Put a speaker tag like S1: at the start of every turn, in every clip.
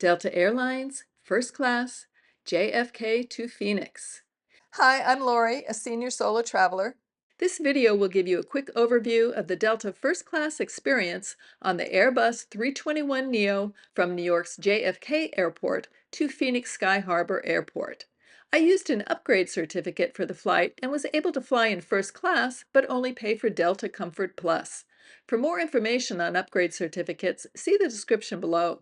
S1: Delta Airlines, First Class, JFK to Phoenix. Hi, I'm Lori, a senior solo traveler. This video will give you a quick overview of the Delta First Class experience on the Airbus 321Neo from New York's JFK Airport to Phoenix Sky Harbor Airport. I used an upgrade certificate for the flight and was able to fly in first class, but only pay for Delta Comfort Plus. For more information on upgrade certificates, see the description below.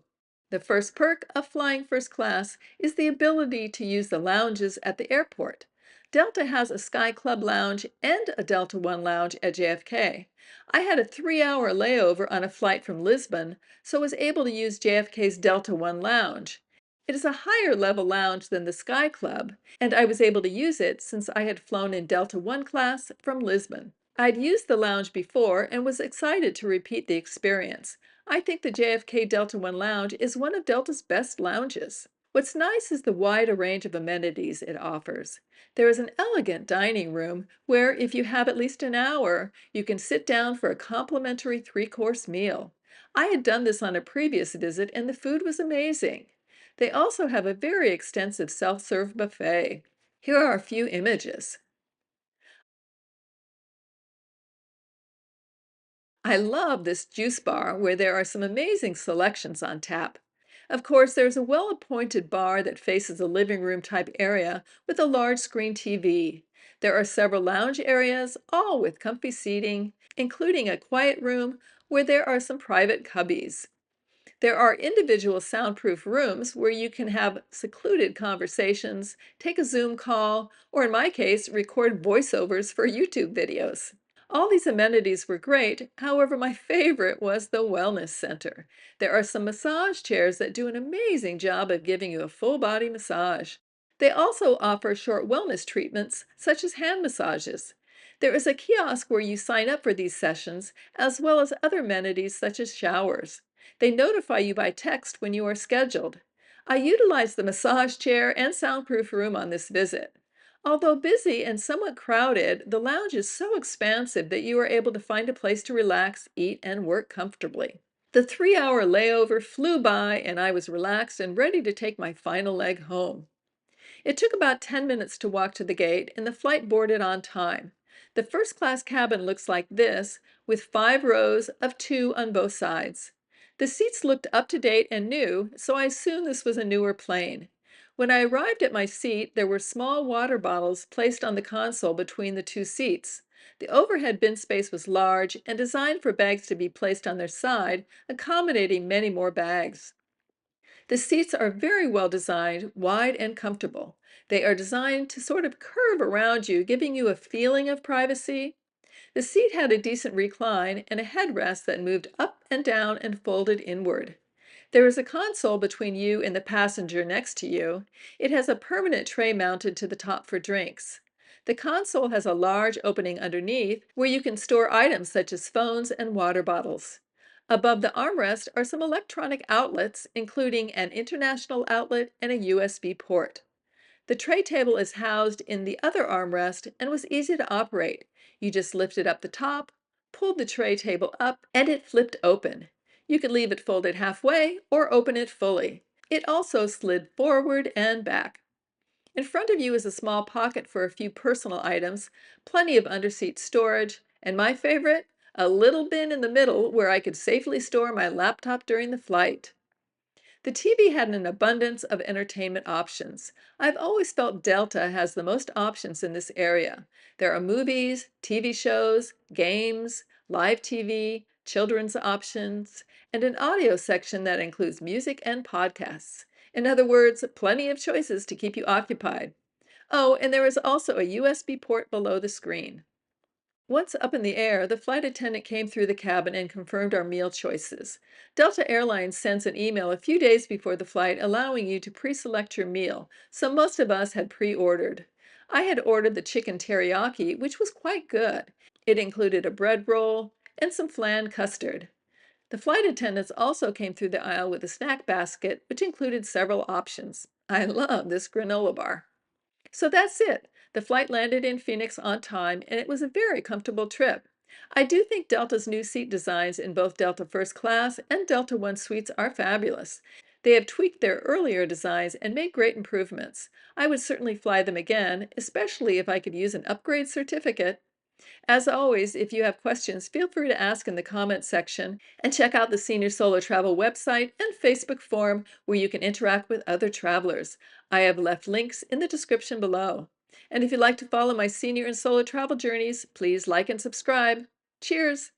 S1: The first perk of flying first class is the ability to use the lounges at the airport. Delta has a Sky Club lounge and a Delta One lounge at JFK. I had a 3-hour layover on a flight from Lisbon, so was able to use JFK's Delta One lounge. It is a higher level lounge than the Sky Club, and I was able to use it since I had flown in Delta One class from Lisbon. I'd used the lounge before and was excited to repeat the experience. I think the JFK Delta One lounge is one of Delta's best lounges. What's nice is the wide range of amenities it offers. There is an elegant dining room where, if you have at least an hour, you can sit down for a complimentary 3-course meal. I had done this on a previous visit and the food was amazing. They also have a very extensive self-serve buffet. Here are a few images. I love this juice bar where there are some amazing selections on tap. Of course, there's a well-appointed bar that faces a living room type area with a large screen TV. There are several lounge areas, all with comfy seating, including a quiet room where there are some private cubbies. There are individual soundproof rooms where you can have secluded conversations, take a Zoom call, or in my case, record voiceovers for YouTube videos. All these amenities were great, however, my favorite was the Wellness Center. There are some massage chairs that do an amazing job of giving you a full body massage. They also offer short wellness treatments, such as hand massages. There is a kiosk where you sign up for these sessions, as well as other amenities such as showers. They notify you by text when you are scheduled. I utilized the massage chair and soundproof room on this visit. Although busy and somewhat crowded, the lounge is so expansive that you are able to find a place to relax, eat, and work comfortably. The 3-hour layover flew by, and I was relaxed and ready to take my final leg home. It took about 10 minutes to walk to the gate, and the flight boarded on time. The first class cabin looks like this, with 5 rows of 2 on both sides. The seats looked up to date and new, so I assumed this was a newer plane. When I arrived at my seat, there were small water bottles placed on the console between the 2 seats. The overhead bin space was large and designed for bags to be placed on their side, accommodating many more bags. The seats are very well designed, wide and comfortable. They are designed to sort of curve around you, giving you a feeling of privacy. The seat had a decent recline and a headrest that moved up and down and folded inward. There is a console between you and the passenger next to you. It has a permanent tray mounted to the top for drinks. The console has a large opening underneath where you can store items such as phones and water bottles. Above the armrest are some electronic outlets, including an international outlet and a USB port. The tray table is housed in the other armrest and was easy to operate. You just lifted up the top, pulled the tray table up, and it flipped open. You could leave it folded halfway or open it fully. It also slid forward and back. In front of you is a small pocket for a few personal items, plenty of underseat storage, and my favorite, a little bin in the middle where I could safely store my laptop during the flight. The TV had an abundance of entertainment options. I've always felt Delta has the most options in this area. There are movies, TV shows, games, live TV, children's options, and an audio section that includes music and podcasts. In other words, plenty of choices to keep you occupied. Oh, and there is also a USB port below the screen. Once up in the air, the flight attendant came through the cabin and confirmed our meal choices. Delta Airlines sends an email a few days before the flight allowing you to pre-select your meal, so most of us had pre-ordered. I had ordered the chicken teriyaki, which was quite good. It included a bread roll and some flan custard. The flight attendants also came through the aisle with a snack basket, which included several options. I love this granola bar. So that's it. The flight landed in Phoenix on time, and it was a very comfortable trip. I do think Delta's new seat designs in both Delta First Class and Delta One suites are fabulous. They have tweaked their earlier designs and made great improvements. I would certainly fly them again, especially if I could use an upgrade certificate. As always, if you have questions, feel free to ask in the comments section and check out the Senior Solo Travel website and Facebook forum where you can interact with other travelers. I have left links in the description below. And if you'd like to follow my senior and solo travel journeys, please like and subscribe. Cheers!